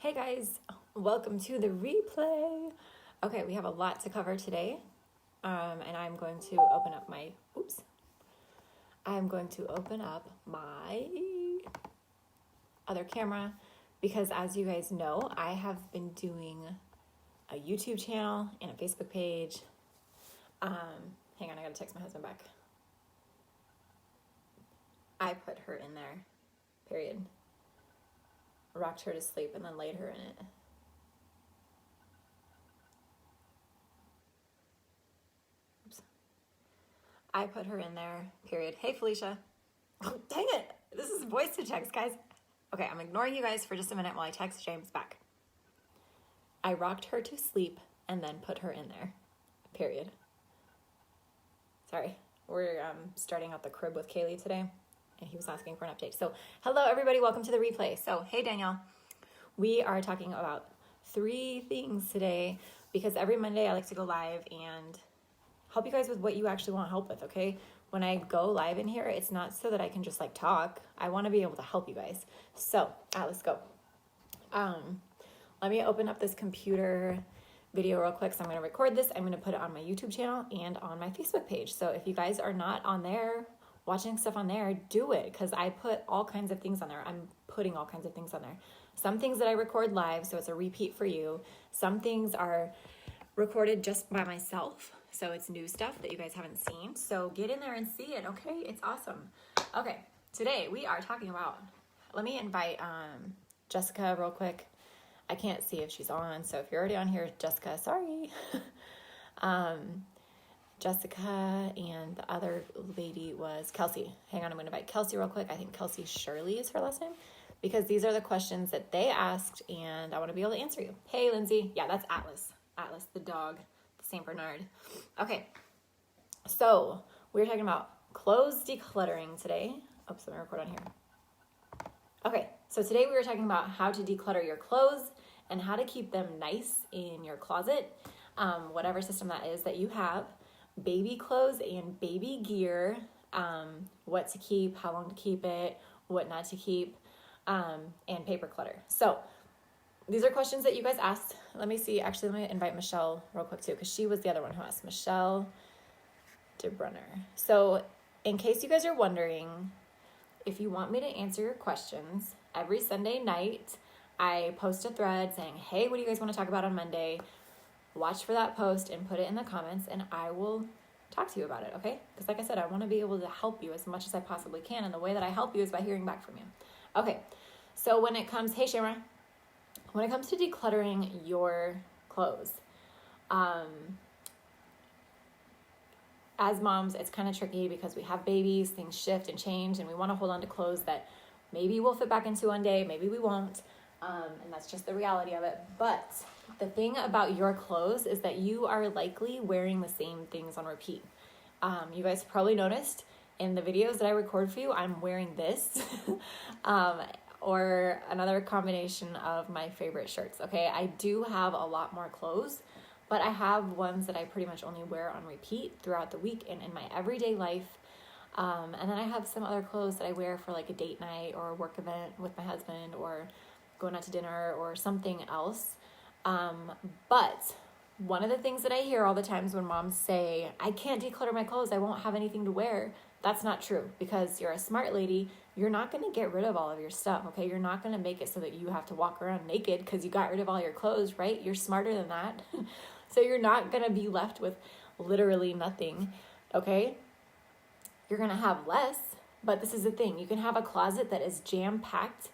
Hey guys, welcome to the replay. Okay, we have a lot to cover today, and I'm going to open up my other camera because, as you guys know, I have been doing a YouTube channel and a Facebook page. Hang on, I gotta text my husband back. I put her in there, period. Rocked her to sleep and then laid her in it. Oops. I put her in there, period. Hey, Felicia. Oh, dang it. This is voice to text, guys. Okay, I'm ignoring you guys for just a minute while I text James back. I rocked her to sleep and then put her in there, period. Sorry, we're starting out the crib with Kaylee today, and he was asking for an update. So, hello everybody, welcome to the replay. So, hey Danielle, we are talking about 3 things today because every Monday I like to go live and help you guys with what you actually want help with, okay? When I go live in here, it's not so that I can just like talk. I want to be able to help you guys. So, let's go. Let me open up this computer video real quick. So I'm going to record this. I'm going to put it on my YouTube channel and on my Facebook page. So if you guys are not on there, watching stuff on there, do it because I put all kinds of things on there. I'm putting all kinds of things on there. Some things that I record live, so it's a repeat for you. Some things are recorded just by myself, so it's new stuff that you guys haven't seen. So get in there and see it, okay? It's awesome. Okay, today we are talking about, let me invite Jessica real quick. I can't see if she's on, so if you're already on here, Jessica, sorry. Jessica and the other lady was Kelsey. Hang on, I'm going to invite Kelsey real quick. I think Kelsey Shirley is her last name, because these are the questions that they asked, and I want to be able to answer you. Hey, Lindsay. Yeah, that's Atlas. Atlas, the dog, the St. Bernard. Okay, so we're talking about clothes decluttering today. Oops, let me record on here. Okay, so today we were talking about how to declutter your clothes and how to keep them nice in your closet, whatever system that is that you have. Baby clothes and baby gear, what to keep, how long to keep it, what not to keep, and paper clutter. So these are questions that you guys asked. Let me see. Actually, let me invite Michelle real quick too, because she was the other one who asked. Michelle DeBrunner. So in case you guys are wondering, if you want me to answer your questions, every Sunday night, I post a thread saying, hey, what do you guys want to talk about on Monday? Watch for that post and put it in the comments, and I will talk to you about it, okay? Because like I said, I want to be able to help you as much as I possibly can, and the way that I help you is by hearing back from you. Okay, so when it comes, hey, Shamra, when it comes to decluttering your clothes, as moms, it's kind of tricky because we have babies, things shift and change, and we want to hold on to clothes that maybe we'll fit back into one day, maybe we won't, and that's just the reality of it. But the thing about your clothes is that you are likely wearing the same things on repeat. You guys probably noticed in the videos that I record for you, I'm wearing this or another combination of my favorite shirts, okay? I do have a lot more clothes, but I have ones that I pretty much only wear on repeat throughout the week and in my everyday life. And then I have some other clothes that I wear for like a date night or a work event with my husband or going out to dinner or something else. But one of the things that I hear all the times when moms say, I can't declutter my clothes, I won't have anything to wear. That's not true, because you're a smart lady. You're not going to get rid of all of your stuff, okay? You're not going to make it so that you have to walk around naked because you got rid of all your clothes, right? You're smarter than that. So you're not going to be left with literally nothing, okay? You're going to have less, but this is the thing. You can have a closet that is jam-packed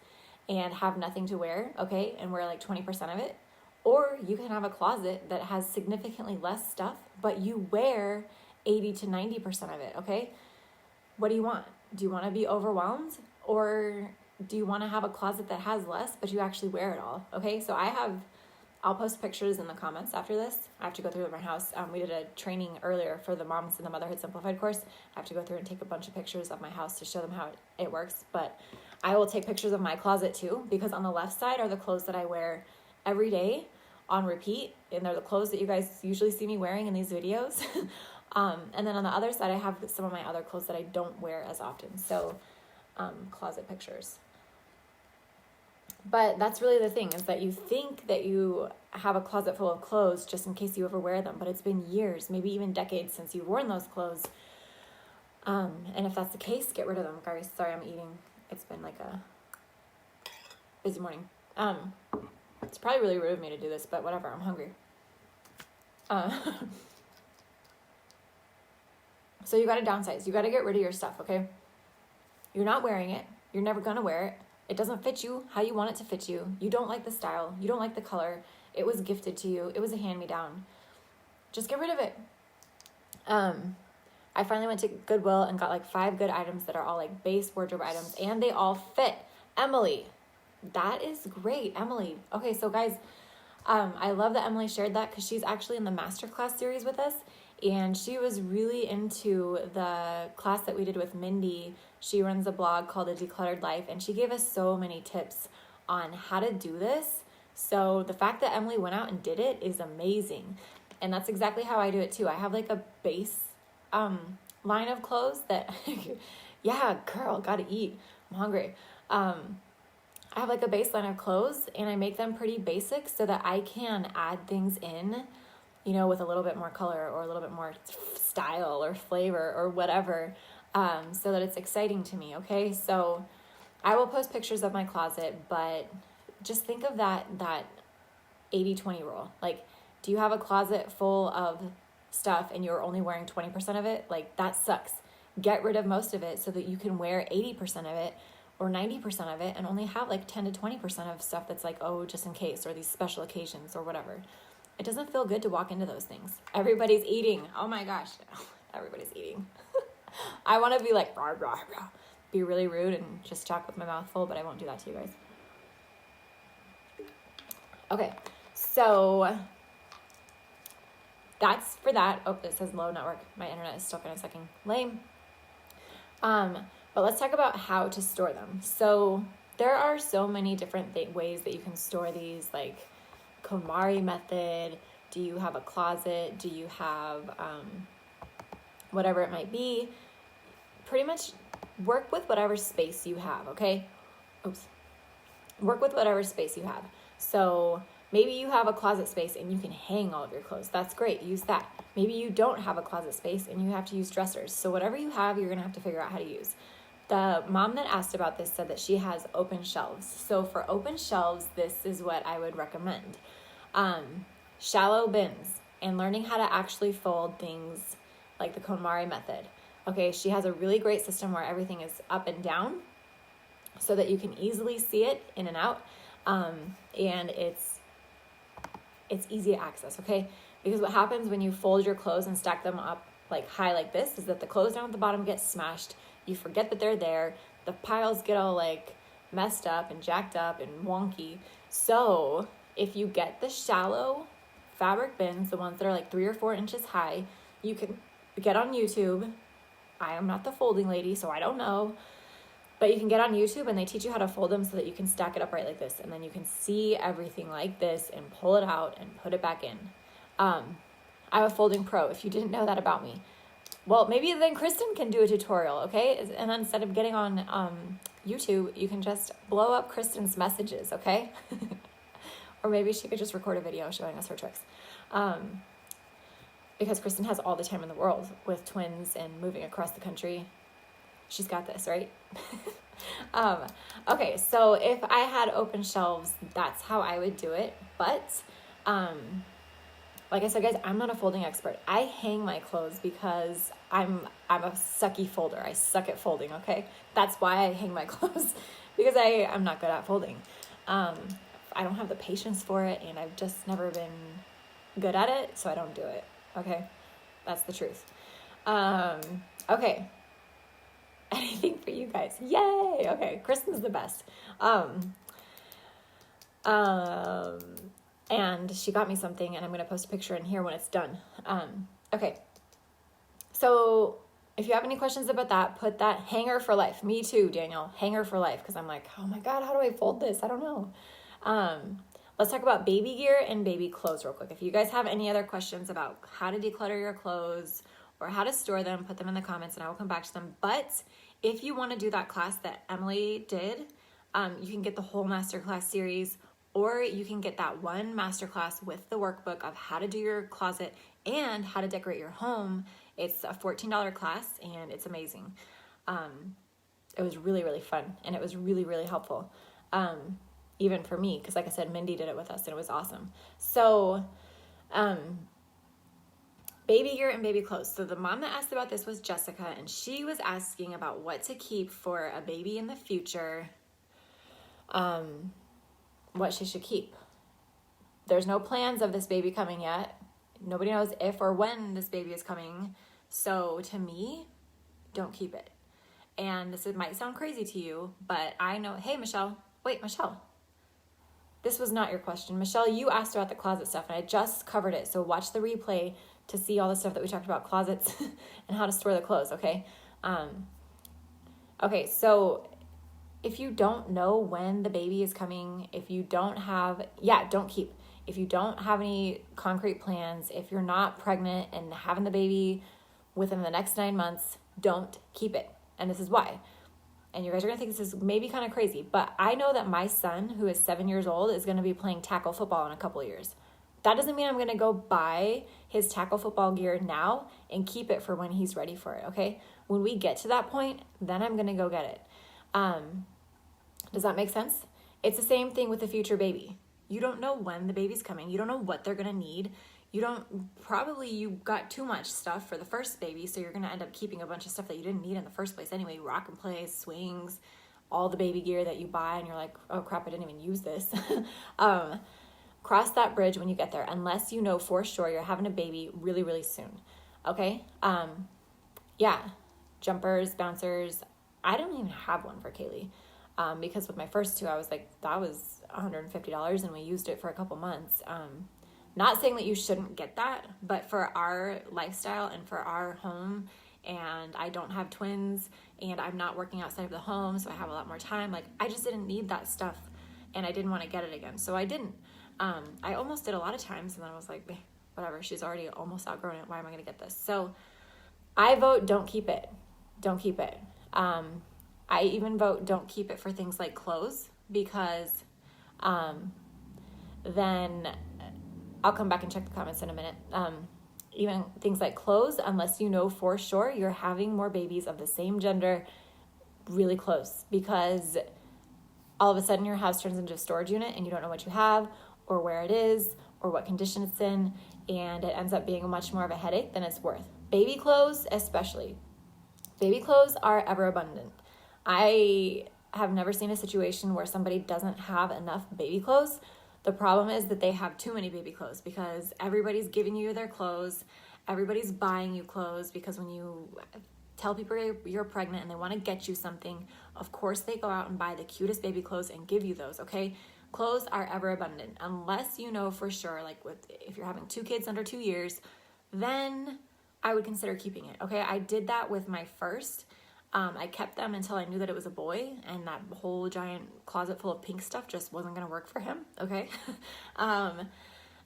and have nothing to wear, okay, and wear like 20% of it. Or you can have a closet that has significantly less stuff, but you wear 80 to 90% of it, okay? What do you want? Do you want to be overwhelmed? Or do you want to have a closet that has less, but you actually wear it all, okay? So I'll post pictures in the comments after this. I have to go through my house. We did a training earlier for the Moms in the Motherhood Simplified course. I have to go through and take a bunch of pictures of my house to show them how it works. But I will take pictures of my closet too, because on the left side are the clothes that I wear every day on repeat, and they're the clothes that you guys usually see me wearing in these videos. And then on the other side, I have some of my other clothes that I don't wear as often. So closet pictures. But that's really the thing, is that you think that you have a closet full of clothes just in case you ever wear them, but it's been years, maybe even decades since you've worn those clothes. And if that's the case, get rid of them, guys. Sorry, I'm eating. It's been like a busy morning. It's probably really rude of me to do this, but whatever, I'm hungry. So you got to downsize. You got to get rid of your stuff, okay? You're not wearing it. You're never going to wear it. It doesn't fit you how you want it to fit you. You don't like the style. You don't like the color. It was gifted to you. It was a hand-me-down. Just get rid of it. I finally went to Goodwill and got like 5 good items that are all like base wardrobe items, and they all fit. Emily, that is great, Emily. Okay, so guys, I love that Emily shared that, because she's actually in the masterclass series with us, and she was really into the class that we did with Mindy. She runs a blog called A Decluttered Life, and she gave us so many tips on how to do this. So the fact that Emily went out and did it is amazing. And that's exactly how I do it too. I have like a base line of clothes that, yeah, girl, gotta eat. I'm hungry. I have like a baseline of clothes, and I make them pretty basic so that I can add things in, you know, with a little bit more color or a little bit more style or flavor or whatever, so that it's exciting to me, okay? So I will post pictures of my closet, but just think of that 80-20 rule. Like, do you have a closet full of stuff and you're only wearing 20% of it? Like, that sucks. Get rid of most of it so that you can wear 80% of it or 90% of it and only have like 10 to 20% of stuff that's like, oh, just in case, or these special occasions or whatever. It doesn't feel good to walk into those things. Everybody's eating. Oh my gosh. Everybody's eating. I want to be like, rah, rah, rah. Be really rude and just talk with my mouth full, but I won't do that to you guys. Okay, so that's for that. Oh, it says low network. My internet is still kind of sucking. Lame. But let's talk about how to store them. So there are so many different ways that you can store these, like KonMari method. Do you have a closet? Do you have whatever it might be? Pretty much work with whatever space you have, okay? Oops. Work with whatever space you have. So maybe you have a closet space and you can hang all of your clothes. That's great. Use that. Maybe you don't have a closet space and you have to use dressers. So whatever you have, you're going to have to figure out how to use. The mom that asked about this said that she has open shelves. So for open shelves, this is what I would recommend. Shallow bins and learning how to actually fold things like the KonMari method. Okay, she has a really great system where everything is up and down so that you can easily see it in and out. And it's easy access, okay? Because what happens when you fold your clothes and stack them up like high like this is that the clothes down at the bottom get smashed. You forget that they're there. The piles get all like messed up and jacked up and wonky. So if you get the shallow fabric bins, the ones that are like 3 or 4 inches high, you can get on YouTube. I am not the folding lady, so I don't know. But you can get on YouTube and they teach you how to fold them so that you can stack it upright like this. And then you can see everything like this and pull it out and put it back in. I'm a folding pro, if you didn't know that about me. Well, maybe then Kristen can do a tutorial, okay? And then instead of getting on YouTube, you can just blow up Kristen's messages, okay? Or maybe she could just record a video showing us her tricks. Because Kristen has all the time in the world with twins and moving across the country. She's got this, right? Okay, so if I had open shelves, that's how I would do it. But like I said, guys, I'm not a folding expert. I hang my clothes because I'm a sucky folder. I suck at folding, okay? That's why I hang my clothes, because I'm not good at folding. I don't have the patience for it, and I've just never been good at it, so I don't do it, okay? That's the truth. Okay. Anything for you guys. Yay! Okay, Kristen's the best. And she got me something, and I'm going to post a picture in here when it's done. Okay. So if you have any questions about that, put that hanger for life. Me too, Daniel. Hanger for life. Because I'm like, oh my God, how do I fold this? I don't know. Let's talk about baby gear and baby clothes real quick. If you guys have any other questions about how to declutter your clothes or how to store them, put them in the comments and I will come back to them. But if you want to do that class that Emily did, You can get the whole masterclass series, or you can get that one masterclass with the workbook of how to do your closet and how to decorate your home. It's a $14 class, and it's amazing. It was really, really fun, and it was really, really helpful, even for me, because like I said, Mindy did it with us, and it was awesome. So, baby gear and baby clothes. So the mom that asked about this was Jessica, and she was asking about what to keep for a baby in the future, what she should keep. There's no plans of this baby coming yet. Nobody knows if or when this baby is coming. So to me, don't keep it. And this might sound crazy to you, but I know, hey, Michelle, this was not your question. Michelle, you asked about the closet stuff, and I just covered it. So watch the replay to see all the stuff that we talked about, closets and how to store the clothes, okay? Okay, so if you don't know when the baby is coming, if you don't have, don't keep. If you don't have any concrete plans, if you're not pregnant and having the baby within the next 9 months, don't keep it. And this is why. And you guys are going to think this is maybe kind of crazy, but I know that my son, who is 7 years old, is going to be playing tackle football in a couple of years. That doesn't mean I'm going to go buy his tackle football gear now and keep it for when he's ready for it, okay? When we get to that point, then I'm going to go get it. Does that make sense? It's the same thing with the future baby. You don't know when the baby's coming. You don't know what they're going to need. You got too much stuff for the first baby, so you're going to end up keeping a bunch of stuff that you didn't need in the first place anyway. Rock and play, swings, all the baby gear that you buy, and you're like, oh crap, I didn't even use this. Cross that bridge when you get there, unless you know for sure you're having a baby really, really soon. Okay? Jumpers, bouncers. I don't even have one for Kaylee. Because with my first two, I was like, that was $150, and we used it for a couple months. Not saying that you shouldn't get that, but for our lifestyle and for our home, and I don't have twins, and I'm not working outside of the home, so I have a lot more time. Like, I just didn't need that stuff, and I didn't want to get it again, so I didn't. I almost did a lot of times, and then I was like, whatever, she's already almost outgrown it. Why am I going to get this? So I vote don't keep it. Don't keep it. I even vote don't keep it for things like clothes, because then I'll come back and check the comments in a minute. Even things like clothes, unless you know for sure you're having more babies of the same gender really close, because all of a sudden your house turns into a storage unit and you don't know what you have or where it is or what condition it's in, and it ends up being much more of a headache than it's worth. Baby clothes especially. Baby clothes are ever abundant. I have never seen a situation where somebody doesn't have enough baby clothes. The problem is that they have too many baby clothes, because everybody's giving you their clothes. Everybody's buying you clothes, because when you tell people you're pregnant and they want to get you something, of course they go out and buy the cutest baby clothes and give you those, okay? Clothes are ever abundant, unless you know for sure, like if you're having 2 kids under 2 years, then I would consider keeping it, okay? I did that with my first. I kept them until I knew that it was a boy, and that whole giant closet full of pink stuff just wasn't going to work for him, okay? And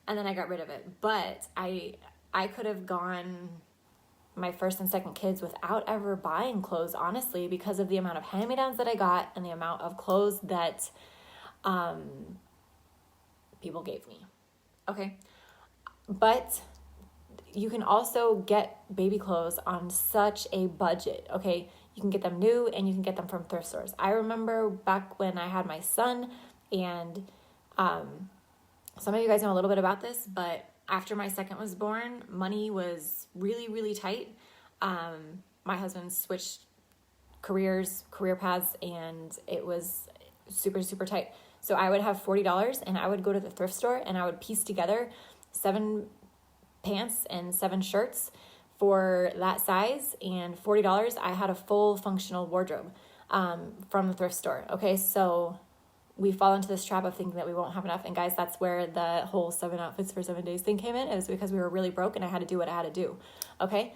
then I got rid of it. But I could have gone my first and second kids without ever buying clothes, honestly, because of the amount of hand-me-downs that I got and the amount of clothes that people gave me, okay? But you can also get baby clothes on such a budget, okay? You can get them new, and you can get them from thrift stores. I remember back when I had my son, and some of you guys know a little bit about this, but after my second was born, money was really, really tight. My husband switched career paths, and it was super, super tight. So I would have $40, and I would go to the thrift store, and I would piece together 7 pants and 7 shirts for that size, and $40, I had a full functional wardrobe from the thrift store. Okay, so we fall into this trap of thinking that we won't have enough. And guys, that's where the whole 7 outfits for 7 days thing came in. It was because we were really broke and I had to do what I had to do. Okay,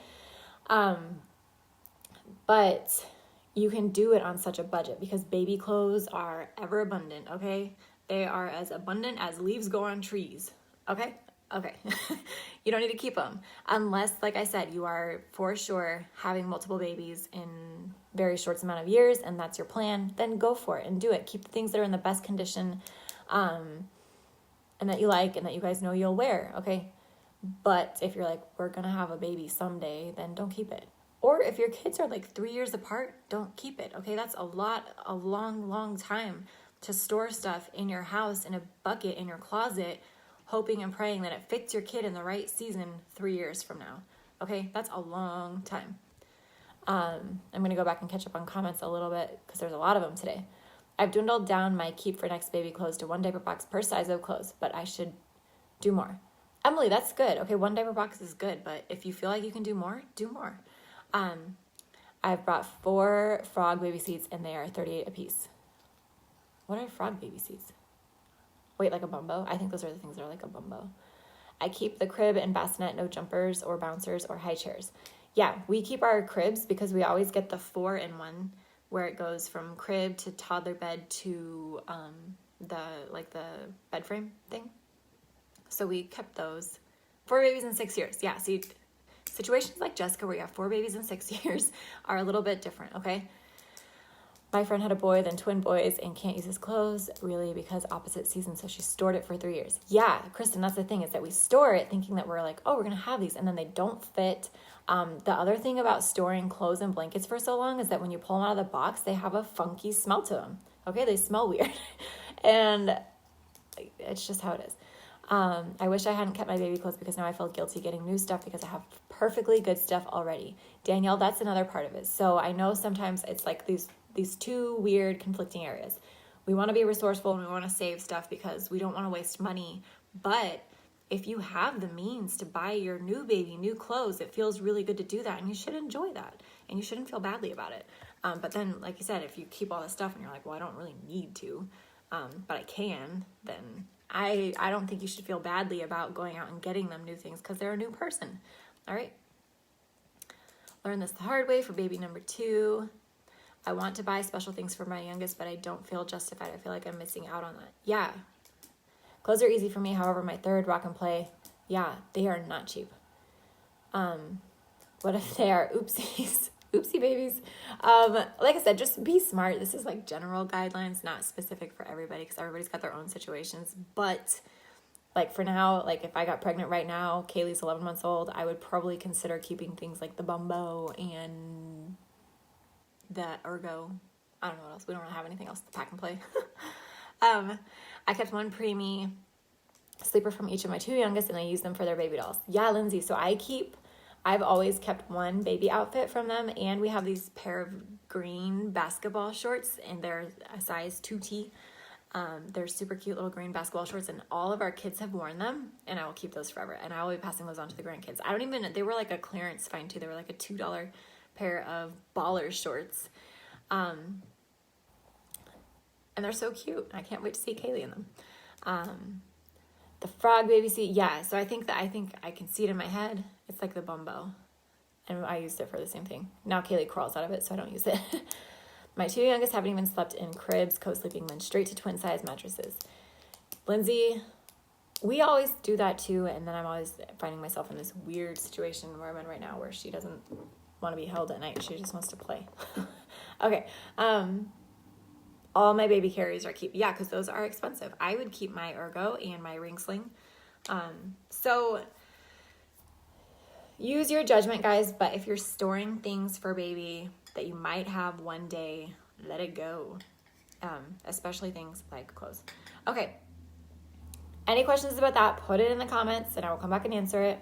but you can do it on such a budget, because baby clothes are ever abundant. Okay, they are as abundant as leaves go on trees. Okay, Okay. You don't need to keep them unless, like I said, you are for sure having multiple babies in very short amount of years and that's your plan. Then go for it and do it. Keep the things that are in the best condition, and that you like and that you guys know you'll wear. Okay. But if you're like, we're going to have a baby someday, then don't keep it. Or if your kids are like 3 years apart, don't keep it. Okay. That's a long time to store stuff in your house in a bucket in your closet, hoping and praying that it fits your kid in the right season 3 years from now. Okay, that's a long time. I'm going to go back and catch up on comments a little bit because there's a lot of them today. I've dwindled down my keep for next baby clothes to 1 diaper box per size of clothes, but I should do more. Emily, that's good. Okay, 1 diaper box is good, but if you feel like you can do more, do more. I've brought 4 frog baby seats and they are $38 a piece. What are frog baby seats? Wait, like a bumbo? I think those are the things that are like a bumbo. I keep the crib and bassinet, no jumpers or bouncers or high chairs. Yeah, we keep our cribs because we always get the 4-in-1 where it goes from crib to toddler bed to the bed frame thing. So we kept those. 4 babies in 6 years. Yeah, see, situations like Jessica where you have 4 babies in 6 years are a little bit different, okay? My friend had a boy, then twin boys, and can't use his clothes, really, because opposite season, so she stored it for 3 years. Yeah, Kristen, that's the thing, is that we store it thinking that we're like, oh, we're going to have these, and then they don't fit. The other thing about storing clothes and blankets for so long is that when you pull them out of the box, they have a funky smell to them. Okay, they smell weird. And it's just how it is. I wish I hadn't kept my baby clothes because now I feel guilty getting new stuff because I have perfectly good stuff already. Danielle, that's another part of it. So I know sometimes it's like these 2 weird conflicting areas. We want to be resourceful and we want to save stuff because we don't want to waste money. But if you have the means to buy your new baby new clothes, it feels really good to do that. And you should enjoy that. And you shouldn't feel badly about it. But then, like you said, if you keep all this stuff and you're like, well, I don't really need to, but I can, then I don't think you should feel badly about going out and getting them new things because they're a new person. All right. Learn this the hard way for baby number 2. I want to buy special things for my youngest, but I don't feel justified. I feel like I'm missing out on that. Yeah. Clothes are easy for me. However, my 3rd rock and play, yeah, they are not cheap. What if they are oopsies? Oopsie babies. Like I said, just be smart. This is like general guidelines, not specific for everybody because everybody's got their own situations. But like for now, like if I got pregnant right now, Kaylee's 11 months old, I would probably consider keeping things like the bumbo and the ergo. I don't know what else. We don't have anything else to pack and play. I kept 1 preemie sleeper from each of my 2 youngest and I use them for their baby dolls. Yeah, Lindsay. So I've always kept 1 baby outfit from them, and we have these pair of green basketball shorts and they're a size 2T. They're super cute little green basketball shorts and all of our kids have worn them and I will keep those forever and I will be passing those on to the grandkids. They were like a clearance find too. They were like a $2 pair of baller shorts. And they're so cute. I can't wait to see Kaylee in them. The frog baby seat. Yeah. So I think I can see it in my head. It's like the bumbo and I used it for the same thing. Now Kaylee crawls out of it, so I don't use it. My 2 youngest haven't even slept in cribs, co-sleeping, then straight to twin size mattresses. Lindsay, we always do that too. And then I'm always finding myself in this weird situation where I'm in right now where she doesn't want to be held at night. She just wants to play. Okay. All my baby carriers are keep. Yeah, because those are expensive. I would keep my ergo and my ring sling. So use your judgment, guys. But if you're storing things for baby that you might have one day, let it go. Especially things like clothes. Okay. Any questions about that, put it in the comments and I will come back and answer it.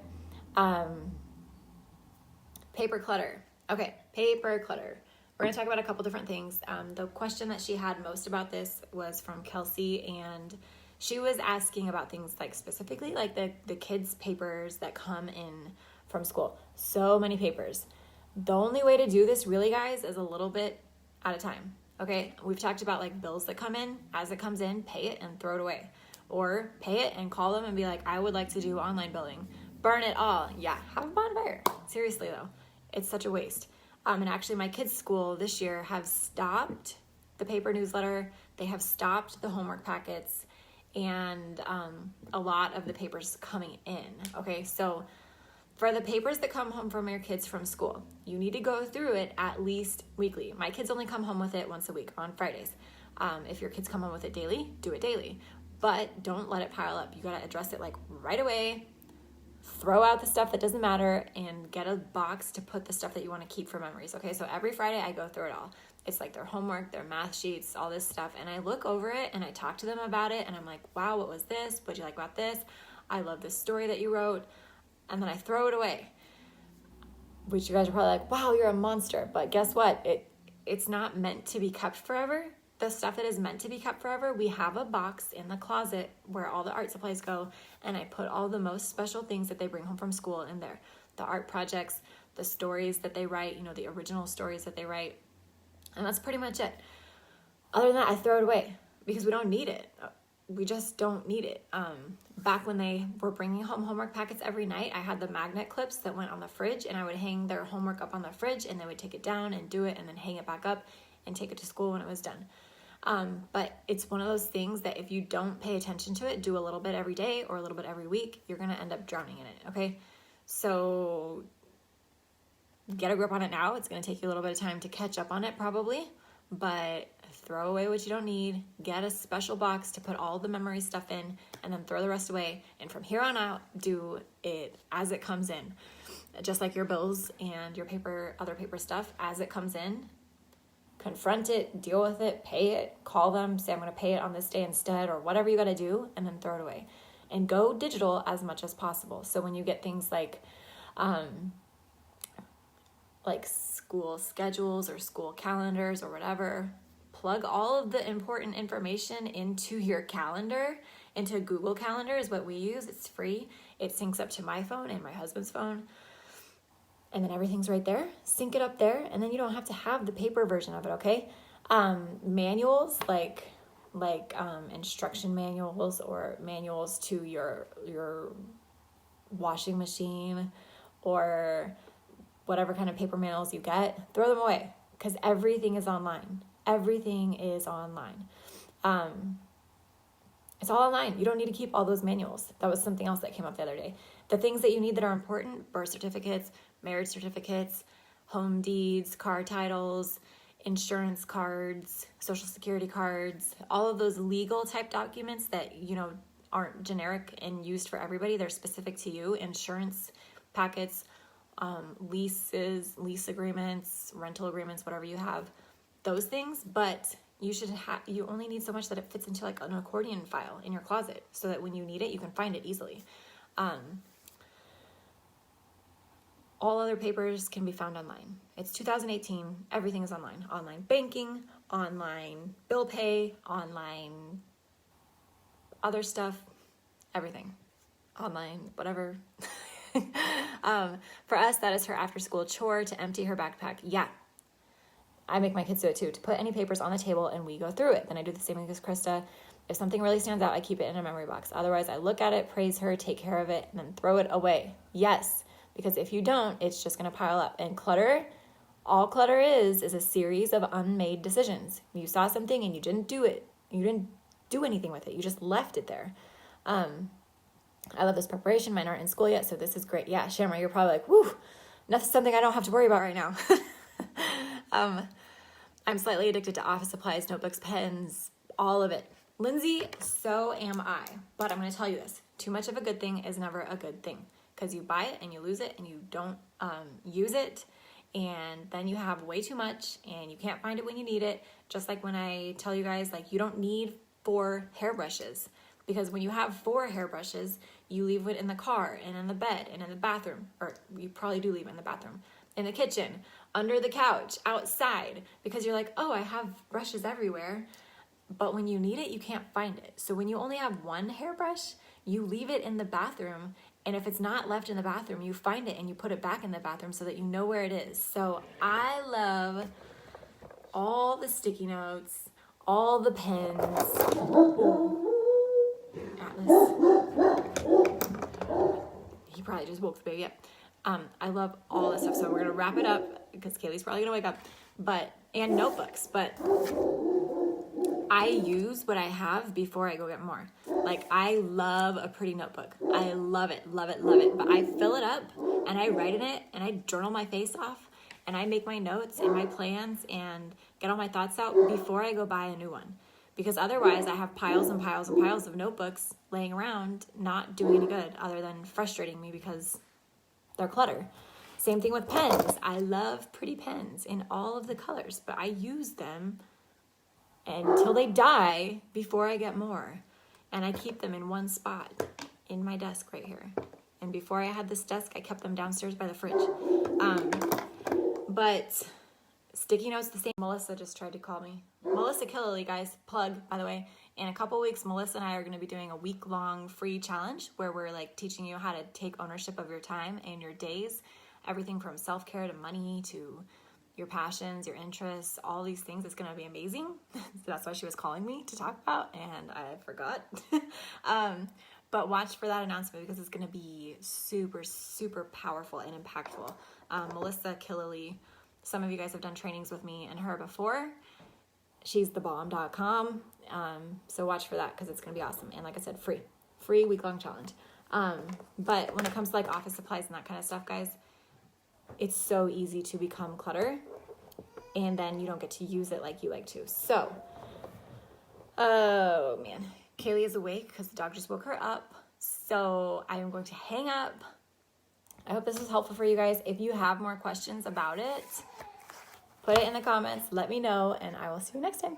Paper clutter. Okay, paper clutter. We're going to talk about a couple different things. The question that she had most about this was from Kelsey, and she was asking about things like specifically like the kids' papers that come in from school. So many papers. The only way to do this really, guys, is a little bit at a time. Okay, we've talked about like bills that come in. As it comes in, pay it and throw it away. Or pay it and call them and be like, I would like to do online billing. Burn it all. Yeah, have a bonfire. Seriously though, it's such a waste. And actually my kids' school this year have stopped the paper newsletter. They have stopped the homework packets. and a lot of the papers coming in. Okay, so for the papers that come home from your kids from school, you need to go through it at least weekly. My kids only come home with it once a week on Fridays. If your kids come home with it daily, do it daily. But don't let it pile up. You got to address it like right away. Throw out the stuff that doesn't matter and get a box to put the stuff that you want to keep for memories. Okay, so every Friday I go through it all. It's like their homework, their math sheets, all this stuff. And I look over it and I talk to them about it. And I'm like, wow, what was this? What'd you like about this? I love this story that you wrote. And then I throw it away. Which you guys are probably like, wow, you're a monster. But guess what? It's not meant to be kept forever. The stuff that is meant to be kept forever, we have a box in the closet where all the art supplies go, and I put all the most special things that they bring home from school in there. The art projects, the stories that they write, the original stories that they write, and that's pretty much it. Other than that, I throw it away because we don't need it. We just don't need it. Back when they were bringing home homework packets every night, I had the magnet clips that went on the fridge, and I would hang their homework up on the fridge, and they would take it down and do it and then hang it back up and take it to school when it was done. But it's one of those things that if you don't pay attention to it, do a little bit every day or a little bit every week, you're going to end up drowning in it. Okay. So get a grip on it now. It's going to take you a little bit of time to catch up on it probably, but throw away what you don't need, get a special box to put all the memory stuff in, and then throw the rest away. And from here on out, do it as it comes in, just like your bills and your other paper stuff as it comes in. Confront it, deal with it, pay it, call them, say I'm going to pay it on this day instead, or whatever you got to do, and then throw it away. And go digital as much as possible. So when you get things like school schedules or school calendars or whatever, plug all of the important information into your calendar, into Google Calendar is what we use. It's free. It syncs up to my phone and my husband's phone. And then everything's right there. Sync it up there, and then you don't have to have the paper version of it, okay? Manuals, like instruction manuals or manuals to your washing machine or whatever kind of paper manuals you get, throw them away because everything is online. Everything is online. It's all online. You don't need to keep all those manuals. That was something else that came up the other day. The things that you need that are important: birth certificates, marriage certificates, home deeds, car titles, insurance cards, social security cards, all of those legal type documents that, aren't generic and used for everybody. They're specific to you. Insurance packets, leases, lease agreements, rental agreements, whatever you have, those things. But you only need so much that it fits into like an accordion file in your closet so that when you need it, you can find it easily. All other papers can be found online. It's 2018. Everything is online. Online banking, online bill pay, online other stuff, everything. Online, whatever. For us, that is her after school chore to empty her backpack. Yeah. I make my kids do it too, to put any papers on the table and we go through it. Then I do the same thing as Krista. If something really stands out, I keep it in a memory box. Otherwise, I look at it, praise her, take care of it, and then throw it away. Yes. Because if you don't, it's just going to pile up. And all clutter is a series of unmade decisions. You saw something and you didn't do it. You didn't do anything with it. You just left it there. I love this preparation. Mine aren't in school yet, so this is great. Yeah, Shamra, you're probably like, woo, that's something I don't have to worry about right now. I'm slightly addicted to office supplies, notebooks, pens, all of it. Lindsay, so am I. But I'm going to tell you this. Too much of a good thing is never a good thing. Because you buy it and you lose it and you don't use it, and then you have way too much and you can't find it when you need it. Just like when I tell you guys, like, you don't need 4 hairbrushes, because when you have 4 hairbrushes, you leave it in the car and in the bed and in the bathroom, or you probably do leave it in the bathroom, in the kitchen, under the couch, outside, because you're like, oh, I have brushes everywhere. But when you need it, you can't find it. So when you only have 1 hairbrush, you leave it in the bathroom. And if it's not left in the bathroom, you find it and you put it back in the bathroom so that you know where it is. So I love all the sticky notes, all the pens. Atlas. He probably just woke the baby up. I love all this stuff. So we're going to wrap it up because Kaylee's probably going to wake up. And notebooks. But I use what I have before I go get more. Like, I love a pretty notebook. I love it, love it, love it. But I fill it up and I write in it and I journal my face off and I make my notes and my plans and get all my thoughts out before I go buy a new one. Because otherwise I have piles and piles and piles of notebooks laying around not doing any good other than frustrating me because they're clutter. Same thing with pens. I love pretty pens in all of the colors, but I use them until they die before I get more. And I keep them in one spot in my desk right here. And before I had this desk, I kept them downstairs by the fridge. But sticky notes the same. Melissa just tried to call me. Melissa Killily, guys, plug, by the way. In a couple weeks, Melissa and I are going to be doing a week-long free challenge where we're like teaching you how to take ownership of your time and your days. Everything from self-care to money to your passions, your interests, all these things. It's going to be amazing. That's why she was calling me to talk about, and I forgot. But watch for that announcement because it's going to be super, super powerful and impactful. Melissa Killily, some of you guys have done trainings with me and her before. She's thebomb.com. So watch for that because it's going to be awesome. And like I said, free week-long challenge. But when it comes to like office supplies and that kind of stuff, guys, it's so easy to become clutter and then you don't get to use it like you like to. So, oh man, Kaylee is awake because the dog just woke her up. So I am going to hang up. I hope this was helpful for you guys. If you have more questions about it, put it in the comments, let me know, and I will see you next time.